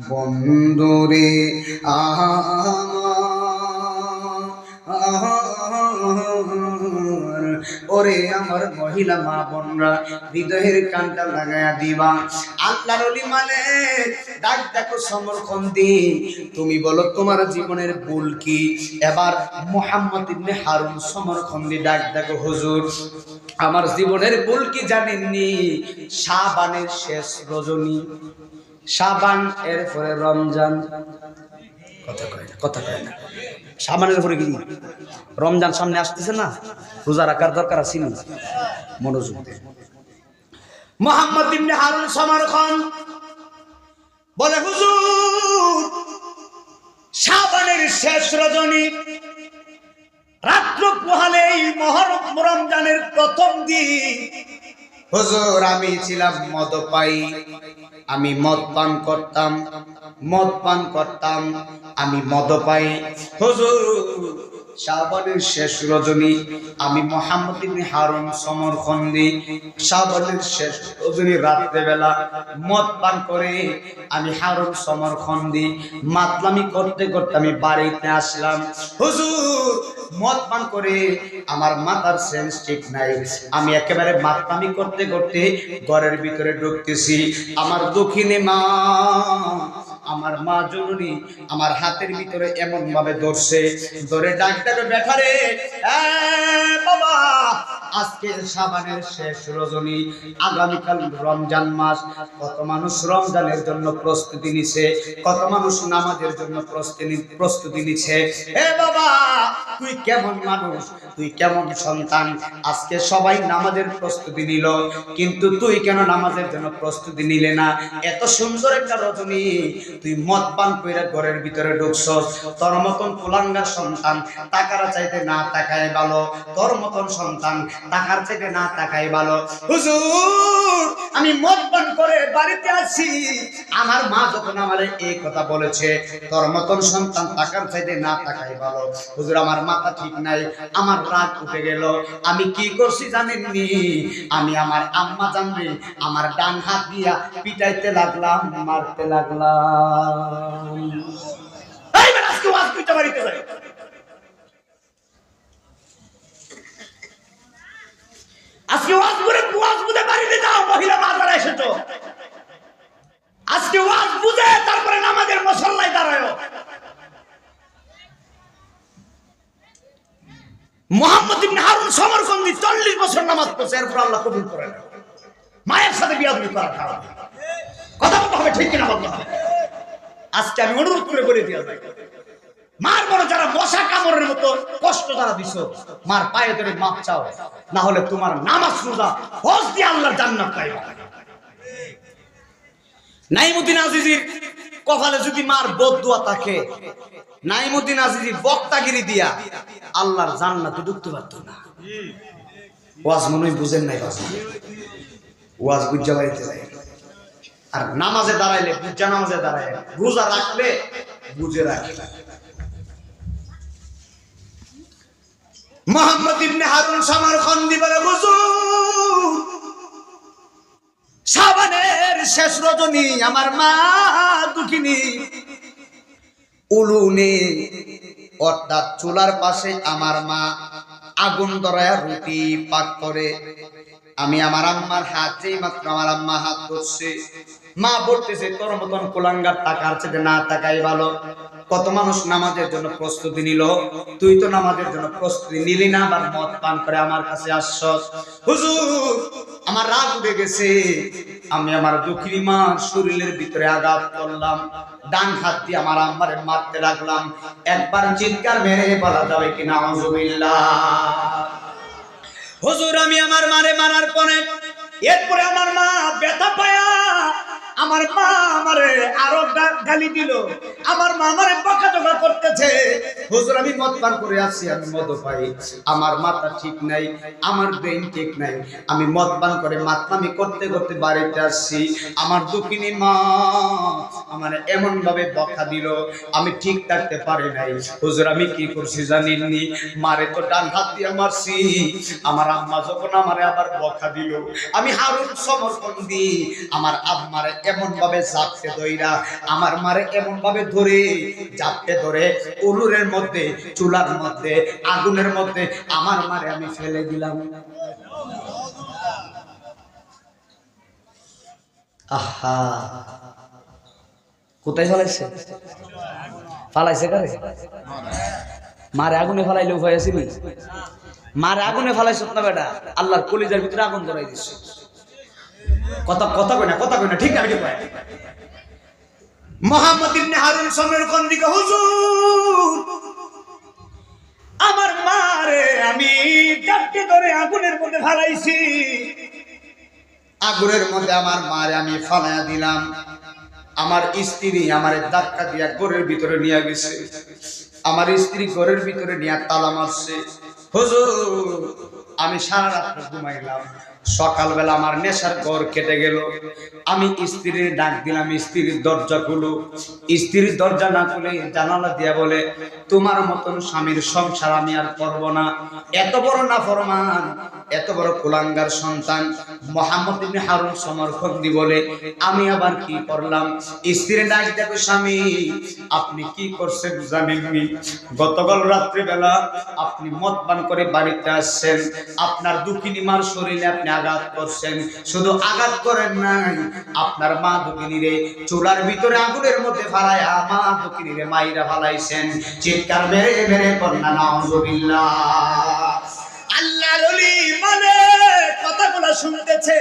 বন্ধুরে ওরে আমার মহিলা মা বোনরা হৃদয়ের কানটা লাগায়া দিবা। আল্লাহর ওলি মানে ডাক দেখো সমরকন্দি, তুমি বলো তোমার জীবনের ভুল কি? এবার মুহাম্মদ ইবনে হারুন সমরকন্দি ডাক দেখো হুজুর আমার জীবনের ভুল কি জানেননি? শাবানের শেষ রজনী, শাবান এর পরে রমজান, কথা কয় না, কথা কয় না। শাবানের পরে কি রমজান সামনে আসতেছে না, রোজা রাখার দরকার আছে না? মনোযোগ দেন। মুহাম্মদ ইবনে হারুন সমরকন্দ বলে হুজুর শাবানের শেষ রজনী রাত্র পোহালেই মহরম রমজানের প্রথম দিন হুজুর আমি ছিলাম মদপায়ী, আমি মদ পান করতাম, মদ পান করতাম, আমি মদপায়ী। হুজুর শাবানের শেষ রজনী আমি মুহাম্মদ ইবনে হারুন সমরকন্দি শাবানের শেষ রজনী রাত্রে বেলা মদ পান করে আমি হারুন সমরকন্দি মাতলামি করতে করতে আমি বাড়িতে আসলাম। হুজুর মদ পান করে আমার মাথার সেন্স ঠিক নাই, আমি একেবারে মাতলামি করতে করতে ঘরের ভিতরে ঢুকতেছি। আমার দক্ষিণে মা, আমার মা জননী আমার হাতের ভিতরে এমন ভাবে ধরছে, ধরে ডাক্তারে বেঠারে বাবা আজকে শাবানের শেষ রজনী, আগামীকাল রমজান মাস, কত মানুষ রমজানের জন্য প্রস্তুতি নিছে, কত মানুষ নামাজের জন্য প্রস্তুতি নিছে। হে বাবা তুই কেমন মানুষ, তুই কেমন সন্তান, আজকে সবাই নামাজের প্রস্তুতি নিল কিন্তু তুই কেন নামাজের জন্য প্রস্তুতি নিলে না? এত সুন্দর একটা রজনী তুই মদ পান কইরা ঘরের ভিতরে ঢুকছস। তোর মতন কুলাঙ্গার সন্তান টাকার চাইতে না তাকায় ভালো, তোর মতন সন্তান টাকার চাইতে না তাকায় ভালো। হুজুর আমি মদ পান করে বাড়িতে আছি, আমার মা যখন আমারে এই কথা বলেছে তোর মতন সন্তান টাকার চাইতে না তাকায় ভালো, হুজুর আমার মাথা ঠিক নাই, আমার রাগ উঠে গেল। আমি কি করছি জানেননি? আমি আমার আম্মা জানবে আমার ডান হাত দিয়া পিটাইতে লাগলাম, মারতে লাগলাম। এইবার আজকে ওয়াজ কইতে বাড়িতে যাই, আজকে ওয়াজ বুঝে বাড়িতে যাও। মহিলা মা যারা এসেছো আজকে ওয়াজ বুঝে তারপরে নামাজের মুসল্লায় দাঁড়ায়। মুহাম্মদ ইবনে হারুন সমরকন্দি 40 বছর নামাজ পড়ছে, এরপর আল্লাহ কবুল করে না। মায়ের সাথে বিয়াদবি করা খারাপ, কথা বলতে হবে ঠিক কিনা বলতে হবে। আজকে আমি অনুরোধ করে বলে দিয়া যাই, মার বড় যারা মশা কামড়ের মতো কষ্ট যারা দিছো, মার পায়ে ধরে মাপ চাও, না হলে তোমার নামাজ রোজা হজ দিয়ে আল্লাহর জান্নাত পাইবা। নাইমুদ্দিন আজিজির কপালে যদি মার বদদুয়া থাকে, নাইমুদ্দিন আজিজি বক্তাগিরি দিয়া আল্লাহর জান্নাতে ঢুকতে পারতো না। ওয়াজ মনে হয় বুঝেন নাই, ওয়াজ বুঝা বাড়িতে যায়। আর নামাজে দাঁড়াইলে বুঝা, নামাজে দাঁড়াইলে রোজা রাখলে বুঝে রাখে। মুহাম্মদ ইবনে হারুন সমরকন্দি বলে হুজুর শাবানের শেষ রজনী আমার মা দুঃখিনী উলুনে অর্থাৎ চুলার পাশে আমার মা আগুন ধরায়া রুটি পাক করে। আমি আমার আম্মার হাত, যেই মাত্র আমার আম্মা হাত ধরছে, মা বলতেছে তোর মতন কুলাঙ্গার টাকার চেয়ে না টাকাই ভালো। কত মানুষ নামাজের জন্য প্রস্তুতি নিল, তুই তো নামাজের জন্য প্রস্তুতি নিলি না, আবার মদ পান করে আমার কাছে আসছস। হুজুর আমার রাগ উঠে গেছে, আমি আমার দুঃখিনী মা শরীরের ভিতরে আঘাত করলাম, ডান হাত দিয়ে আমার আম্মারে মারতে লাগলাম। একবার চিৎকার মেরে বলা যাবে কি নাউজুবিল্লাহ। হুজুর আমি আমার মারে মারার পরে এরপরে আমার মা ব্যথা পায়া আমার মা আমারে আরো গালি দিল, আমার মা আমারে বকাঝকা করতেছে। হুজুর আমি মদ পান করে আসছি, আমি মদ পাই, আমার মাথা ঠিক নাই, আমার ব্রেন ঠিক নাই, আমি মদ পান করে মাতলামি করতে করতে বাড়িতে আসছি। আমার দুঃখিনী মা আমার এমন ভাবে বকা দিল, আমি ঠিক থাকতে পারি নাই। হুজুর আমি কি করছি জানেননি? মারে তো ডান হাত দিয়ে মারছি, আমার আম্মা যখন আমারে আবার বকা দিল, আমি হারুন সমরকন্দি আমার আম্মারে এমন ভাবে জাপতে ধইরা, আমার মারে এমন ভাবে ধরে জাপতে ধরে উলুরের মধ্যে, চুলার মধ্যে, আগুনের মধ্যে আমার মারে আমি ফেলে দিলাম। আহা, কোথায় ফেলাইছে? ফালাইছে কারে? মারে আগুনে ফালাইলে উপায় আছে? মারে আগুনে ফালাইছ না বেটা, আল্লাহর কলিজার ভিতরে আগুন ধরাই দিছ। কথা কই না ঠিক না? মুহাম্মদ ইবনে হারুন সমরকন্দি কে হুজুর আমার মারে আমি জাপটে ধরে আগুনের মধ্যে ফালাইছি, আগুনের মধ্যে আমার মারে আমি ফালাইয়া দিলাম। আমার স্ত্রী আমারে ধাক্কা দিয়া ঘরের ভিতরে নিয়ে গেছে, আমার স্ত্রী ঘরের ভিতরে নিয়ে তালা মারছে। হুজুর আমি সারা রাত ঘুমাইলাম, সকালবেলা আমার নেশার ঘর কেটে গেল। আমি স্ত্রীর ডাক দিলাম, স্ত্রীর দরজা খুলো। স্ত্রীর দরজা না খুলে জানালা দিয়া বলে, তোমার মতন স্বামীর সংসার আমি আর করব না। এত বড় নাফরমান, এত বড় কুলাঙ্গার সন্তান মুহাম্মদ ইবনে হারুন সমরকন্দি বলে, আমি আবার কি করলাম? স্ত্রীর ডাক দেখো, স্বামী আপনি কি করছেন জানেননি? গতকাল রাত্রিবেলা আপনি মদ পান করে বাড়িতে আসছেন, আপনার দুঃখিনী মার শরীরে আপনি আঘাত করছেন। শুধু আঘাত করেন নাই, আপনার মা দুঃখিনীরে চুলার ভিতরে আগুনের মধ্যে ফালাইয়া মা দুঃখিনীরে মাইরা ফালাইছেন। চিৎকার মেরে মেরে কন্যা নাউজুবিল্লাহ। আল্লাহর ওলি মানে কথাগুলো শুনতেছে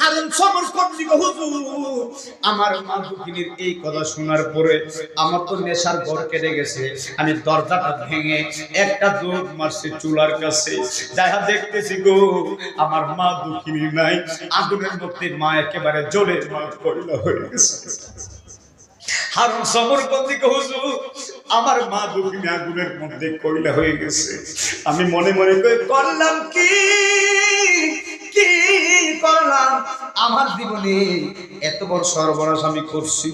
হারুন সমরকন্দি কে হুজুর আমার মা দুঃখিনীর এই কথা শোনার পরে আমার তো নেশার ঘর কেটে গেছে। আমি দরজাটা ভেঙে একটা দৌড় মারছি চুলার কাছে, দেখা দেখতেছি গো আমার মা দুঃখিনী নাই, আগুনের মধ্যে মা একেবারে জ্বলে মা কয়লা হয়ে গেছে। হারুন সমরকন্দি কে হুজুর আমার মা দুঃখিনী আগুনের মধ্যে কয়লা হয়ে গেছে। আমি মনে মনে করলাম কি করলাম? আমার জীবনে এত বড় সর্বনাশ আমি করছি,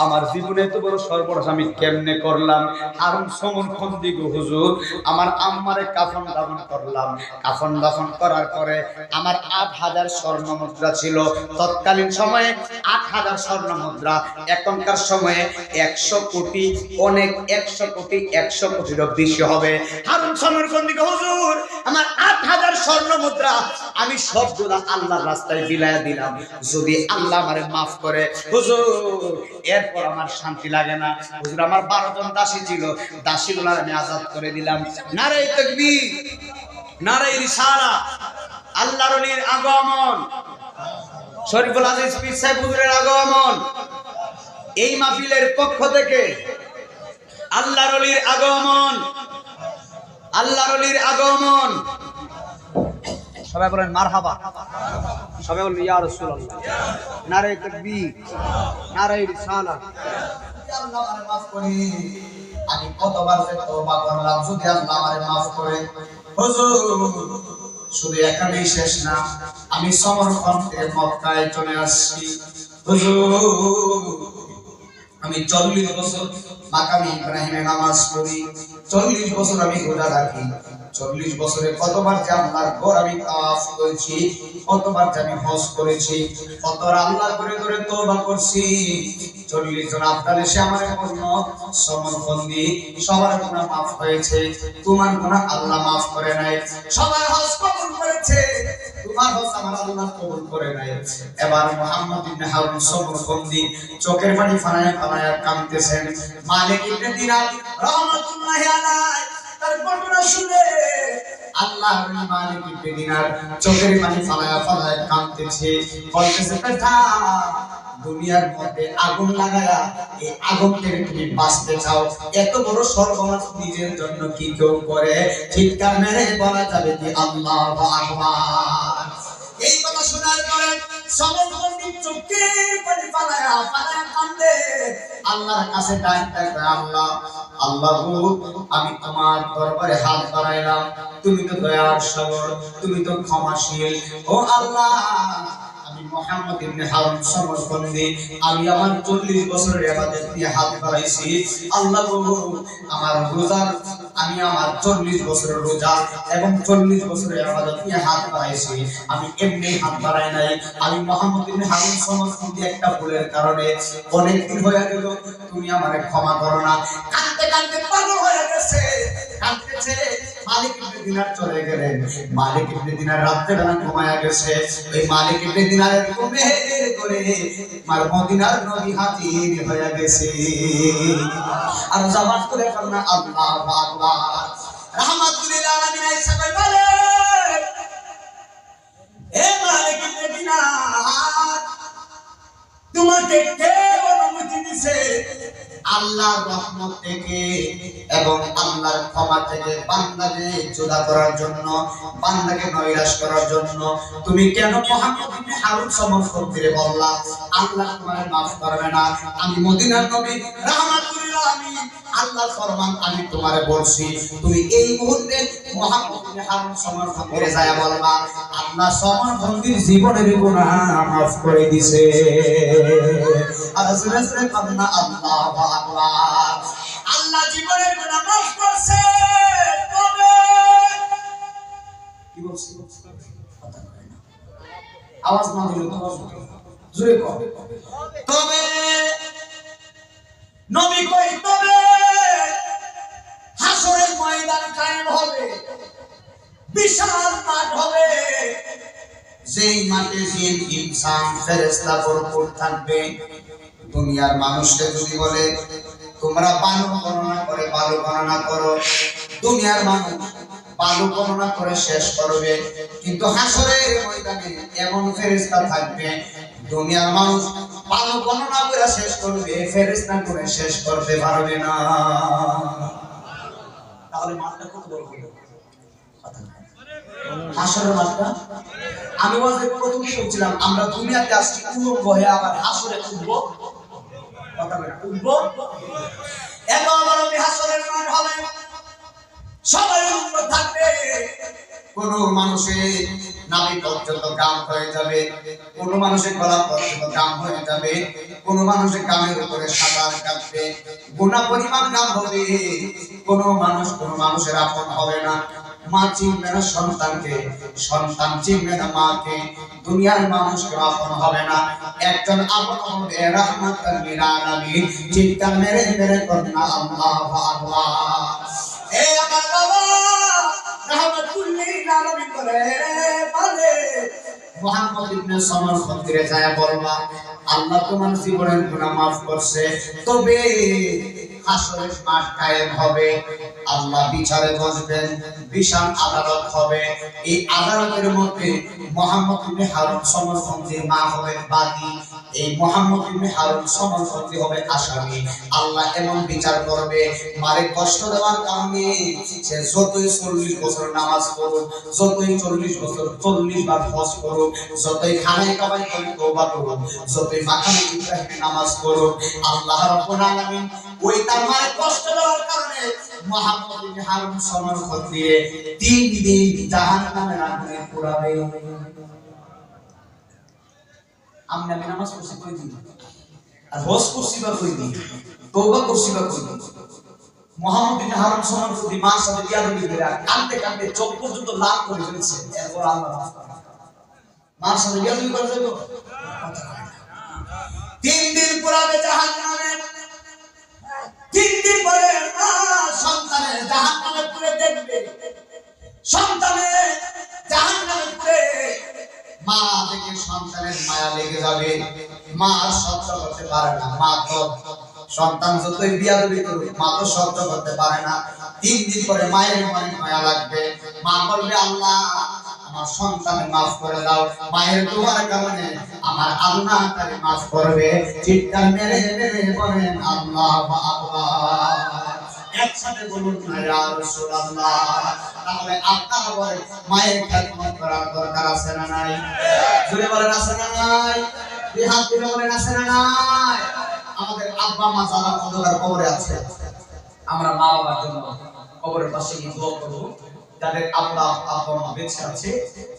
আমার জীবনে এত বড় সর্বনাশ আমি কেমনে করলাম? হারুন সমরকন্দি কে হুজুর আমার আম্মারে কাফন দাফন করলাম। কাফন দাফন করার পরে আমার ৮,০০০ স্বর্ণ মুদ্রা ছিল, তৎকালীন সময়ে ৮,০০০ স্বর্ণ মুদ্রা, এখনকার সময়ে ১০০ কোটি, অনেক ১০০ কোটি, ১০০ কোটিরও বেশি হবে। হারুন সমরকন্দি কে হুজুর আমার ৮,০০০ স্বর্ণ মুদ্রা আমি সবগুলা আল্লাহর রাস্তায় বিলায়া দিলাম, যদি আল্লাহ আমারে মাফ করে হুজুর এরপর আমার শান্তি লাগে না। হুজুর আমার ১২ জন দাসী ছিল, দাসীগুলো আমি আজাদ করে দিলাম। নারে তাকবীর, নারে রিসালাত। আল্লাহর ওলির আগমন, শরীফুল আজিজ পীর সাহেব হুজুরের আগমন, এই মাহফিলের পক্ষ থেকে আল্লাহর ওলির আগমন, আল্লাহর ওলির আগমন। সবাই বলেন মারহাবা, সবাই বলেন ইয়া রাসূলুল্লাহ, নারে তাকবীর, নারে রিসালাত। আল্লাহ আমারে maaf করে, আমি কতবার যে তওবা করলাম, যদি আল্লাহ আমারে maaf করে। হুজুর শুধু এখানেই শেষ না, আমি সমরকন্দ থেকে মক্কায় চলে আসছি। হুজুর আমি ৪০ বছর মাকামে ইব্রাহিমে নামাজ পড়ি, ৪০ বছর আমি রোজা রাখি, ৪০ বছরে কতবার যে আল্লাহর ঘর আমি তাওয়াফ করেছি, কতবার যে আমি হজ করেছি, কতবার আল্লাহর ঘরে ঘরে তওবা করছি। ৪০ জন আপনার এসে আমার পূর্ণ সমরকন্দি সবার গুনাহ মাফ হয়েছে, তোমার গুনাহ আল্লাহ মাফ করে নাই। সবাই হজ কবুল করেছে, তোমার হজ আমার আল্লাহ কবুল করে নাই। এবার মুহাম্মদ ইবনে হারুন সমরকন্দি চোখের পানি ফানায় ফানায় কাঁদতেছেন। মালিক ইবনে দিনার রাহমাতুল্লাহি আলাইহি তার ঘটনা শুনে আল্লাহর মালিক ইবনে দিনার চোখের পানি ফালায়া ফালায়া কাঁদতেছে, বলতেছে বেটা দুনিয়ার মধ্যে আগুন লাগায়া এই আগুন থেকে তুমি বাঁচতে চাও, এত বড় সর্বনাশ নিজের জন্য কি কেউ করে? চিৎকার মেরে বলা যাবে কি আল্লাহু আকবার। এই কথা শোনার পরে সমবন্দি চোখে পানি ফালায়া ফালায়া কাঁদে, আল্লাহর কাছে ডাকতে আল্লাহ আল্লাহ গো, আমি তোমার দরবারে হাত বাড়াইলাম, তুমি তো দয়ার সাগর, তুমি তো ক্ষমাশীল। ও আল্লাহ আমি মুহাম্মদ ইবনে হারুন সমরকন্দি, আমি আমার 40 বছরের ইবাদত নিয়ে হাত বাড়াইছি। আল্লাহ গো আমার রোজার, আমি আমার 40 বছরের রোজা এবং 40 বছরের ইবাদত নিয়ে হাত বাড়াইছি, আমি এমনি হাত বাড়াই নাই। আমি মুহাম্মদ ইবনে হারুন সমরকন্দি একটা ভুলের কারণে অনেক দিন হয়ে গেল, তুমি আমারে ক্ষমা করো না। কাঁদতে কাঁদতে পাগল হয়ে গেছে, কাঁদতেছে। মালিক ইবনে দিনার চলে গেলেন, মালিক ইবনে দিনার রাতে বেলা ঘুমায়া গেছে। ওই মালিক ইবনে দিনারের ঘুমে করে মার মদিনার নবী হাজির হয়ে গেছে। আর জামাত করে কান্না আল্লাহু আকবার। রাহমাতুল লিল আলামিন আয়েশা বলে, হে মালিক ইবনে দিনার, তোমাকে কে অনুমতি দিয়েছে আল্লাহর রহমত থেকে এবং আল্লাহর ক্ষমা থেকে বান্দাকে জুদা করার জন্য, বান্দাকে নৈরাশ করার জন্য? তুমি কেন মুহাম্মদ ইবনে হারুন সমরকন্দিরে বললা আল্লাহ তোমারে maaf করবে না? আমি মদিনার নবী রাহমাতুল লিল আলামিন, আল্লাহর ফরমান আমি তোমারে বলছি, তুমি এই মুহূর্তে মুহাম্মদ ইবনে হারুন সমরকন্দিরে যায় বলবা আল্লাহ সমরকন্দির জীবনের গুনাহ maaf করে দিয়েছে। আর সুরে কান্না আল্লাহু আকবার। আল্লাহ জীবনের গুনাহ maaf করছে। তবে কি বলছি কথা কয় না, আওয়াজ না দিলে তো জোরে কও। তবে নবী কই তবে হাসরের ময়দান কায়েম হবে, বিশাল মাঠ হবে, যেই মাঠে জিন ইনসান ফেরেশতা ভরপুর থাকবে। দুনিয়ার মানুষকে যদি বলে তোমরা বালু গণনা করে বালু গণনা করো, দুনিয়ার মানুষ বালু গণনা করে শেষ করবে, কিন্তু হাসরের ময়দানে এমন ফেরেশতা থাকবে দুনিয়ার মানুষ বালু গণনা করে শেষ করবে, ফেরেশতা করে শেষ করতে পারবে না। তাহলে মাঠটা কত বড় হবে? হাসরের মাঠটা আমি ওয়াজে প্রথমে বলছিলাম আমরা দুনিয়াতে আসছি উলঙ্গ হয়ে, আবার হাসরে উঠব, কথা বলে উঠব। এত বড় হাসরের মাঠ হবে, সবাই উলঙ্গ থাকবে, কোন মানুষের নাভি পর্যন্ত গাম হয়ে যাবে, কোন মানুষের গলা পর্যন্ত গাম হয়ে যাবে, কোন মানুষের গামের উপরে সাঁতার কাটবে, গুনাহ পরিমাণ গাম হবে, কোন মানুষের আপন হবে না। মা চিনবে না সন্তানকে, সন্তান চিনবে না মাকে, দুনিয়ার মানুষ আপন হবে না। একজন আপন হবে রাহমাতুল লিল আলামিন। চিৎকার মেরে মেরে করনা আল্লাহু আকবার। এ আমার বাবা রাহমাতুল লিল আলামিন করে বলে মুহাম্মদ ইবনে সমরকন্দিরে যায় বলবা আল্লাহ তোমার জীবনের গুনাহ maaf করছে, তবে হাসরের মাঠ কায়েম হবে, আল্লাহ বিচারে বসবেন, বিশাল আদালত হবে। এই আদালতের মধ্যে মুহাম্মদ ইবনে হারুন সমরকন্দির মা হবে বাদী, এই মুহাম্মদ ইবনে হারুন সমরকন্দি হবে আসামি। আল্লাহ এমন বিচার করবে, মারে কষ্ট দেওয়ার কারণে সে যতই 40 বছর নামাজ পড়ুক, যতই 40 বছর 40 বার হজ করুক, যতই খানায় কাবায় করে তওবা করুক, যতই মাকামে ইব্রাহিমে নামাজ পড়ুক, আল্লাহ রাব্বুল আলামিন ওই তার মারে কষ্ট দেওয়ার কারণে মুহাম্মদ ইবনে হারুন সমরকন্দিরে 3 দিন জাহান্নামের আগুনে পোড়াবে। আমি নামাজ পড়ছি কই দিন, আর হজ করছি বা কই দিন, তওবা করছি বা কই দিন। মুহাম্মদ ইবনে হারুন সমরকন্দি মার সাথে বিয়াদবি করে কাঁদতে কাঁদতে চোখ পর্যন্ত লাল করে ফেলেছে, এরপর আল্লাহ মাফ করে। মার সাথে বিয়াদবি করে যাবে 3 দিন পোড়াবে জাহান্নামে। 3 দিন পরে মা সন্তানের জাহান্নামে পুরে দেখবে, সন্তানের জাহান্নামে পুরে মা দেখে সন্তানের মায়া লেগে যাবে, মা সহ্য করতে পারে না। মা তো সন্তান যতই বিয়াদবি করুক মা তো সহ্য করতে পারে না, 3 দিন পরে মায়ের মনে মায়া লাগবে, মা বলবে আল্লাহ আমার সন্তান মাফ করে দাও, মায়ের দোয়ার কারণে আমার আল্লাহ তাকে মাফ করবে। চিৎকার মেরে মেরে বলেন আল্লাহু আকবার। একসাথে বলুন না ইয়া রাসূলুল্লাহ। তাহলে আপনার বলে মায়ের খেদমত করার দরকার আছে না নাই? জোরে বলেন আছে না নাই? দুই হাত তুলে বলেন আছে না নাই? আমাদের আব্বা মা যারা অন্ধকার কবরে আছে, আমরা মা বাবার জন্য কবরের পাশে গিয়ে দোয়া করব। যাদের আব্বা মা বেঁচে আছে,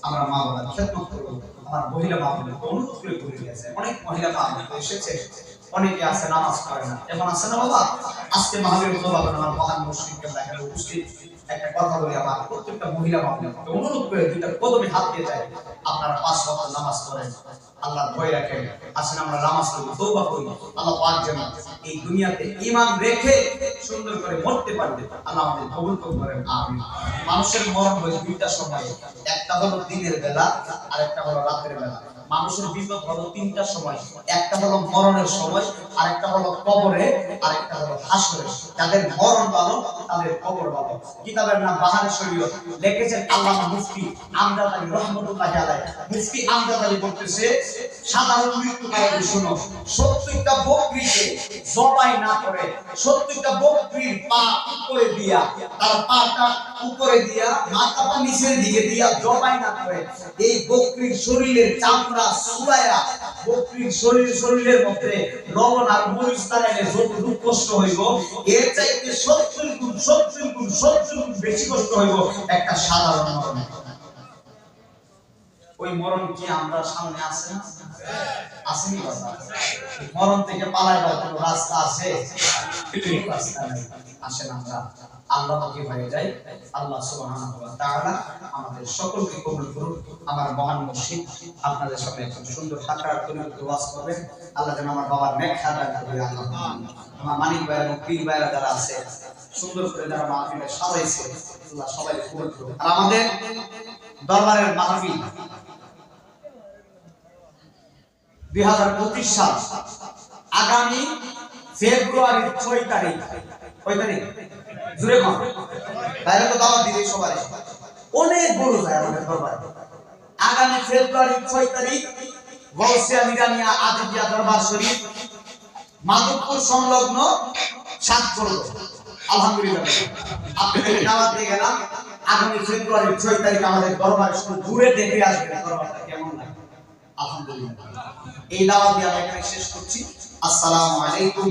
আমরা মা বাবার খেদমত করব। আমার মহিলা মা বোনের অনুরোধ করে বলে গেছে, অনেক মহিলা মা বোন এসেছে, অনেকে আছে নামাজ পড়ে না, এখন আছে না বাবা? আজকে মাহফিলের দোয়া করবেন, আমার মহান মুশরিককে দেখার উপস্থিত একটা কথা বলি, আমার প্রত্যেকটা মহিলা মা বোনকে অনুরোধ করে দুইটা কদমে হাত দিয়ে যায়, আপনারা 5 ওয়াক্ত নামাজ পড়েন, আল্লাহর ভয় রাখেন, আসেন আমরা নামাজ পড়ি, তওবা করি। আল্লাহ পাক যেন এই দুনিয়াতে ঈমান রেখে সুন্দর করে মরতে পারবে, আল্লাহ আমাদের কবুল করেন, আমিন। মানুষের মরণ হয় দুইটা সময়ে, একটা হলো দিনের বেলা আর একটা হলো রাতের বেলা। মানুষের বিপদ হলো 3টা সময়, একটা হলো মরণের সময়, আরেকটা হলো কবরে, আরেকটা হলো হাসরে। যাদের মরণ ভালো তাদের কবর ভালো। কিতাবের নাম বাহারে শরীয়ত, লিখেছেন আল্লামা মুফতি আমজাদ আলী রহমাতুল্লাহি আলাইহি। মুফতি আমজাদ আলী বলতেছে, সাধারণ মৃত্যু কারণে শুনো, 70টা বকরিকে জবাই না করে, 70টা বকরির পা উপরে দিয়া, তার পাটা উপরে দিয়া, মাথাটা নিচের দিকে দিয়া জবাই না করে, এই বকরির শরীরের চামড়া সুলায়া, বকরির শরীরের মধ্যে লবণ আর মরিচ তারাইলে যতটুকু কষ্ট হইব, এর চাইতে 70 গুণ বেশি কষ্ট হইব একটা সাধারণ মরণ। ওই মরণ কি আমরা সামনে আছে না? আসেনি বাবা? মরণ থেকে পালাইবার কোনো রাস্তা আছে? রাস্তা নাই। আসেন আমরা আল্লাহকে ভয় যাই। আল্লাহ সুবহানাহু ওয়া তাআলা আমাদের সকলকে কবুল করুন। আমার মহান মুর্শিদ আপনাদের সামনে একজন সুন্দর টাকার তরিকতে ওয়াজ করবেন। আল্লাহ যেন আমার বাবার নেক হাদায়াত করে। আল্লাহ আমার মানিক ভাই এবং পীর ভাইরা যারা আছে, সুন্দর করে যারা মাহফিলে সাজাইছে, আল্লাহ সবাইকে কবুল করুন। আর আমাদের দরবারের মাহফিল 2025 সাল আগামী ফেব্রুয়ারির 6 তারিখ, কয় তারিখ জুড়ে কম বাইরে তো দাওয়াত দিবে সবাই, অনেক বড় যায় আমাদের দরবারে। আগামী ফেব্রুয়ারির 6 তারিখ গৌসিয়া মিরানিয়া আজিজিয়া দরবার শরীফ মাধবপুর সংলগ্ন 7 করব। আলহামদুলিল্লাহ আপনাদের দাওয়াত দিয়ে গেলাম। আগামী ফেব্রুয়ারির 6 তারিখ আমাদের দরবার শুরু, ঘুরে দেখে আসবেন দরবারটা কেমন লাগে। আলহামদুলিল্লাহ এই দাওয়াত দিয়ে আমরা এখানে শেষ করছি। আসসালামু আলাইকুম।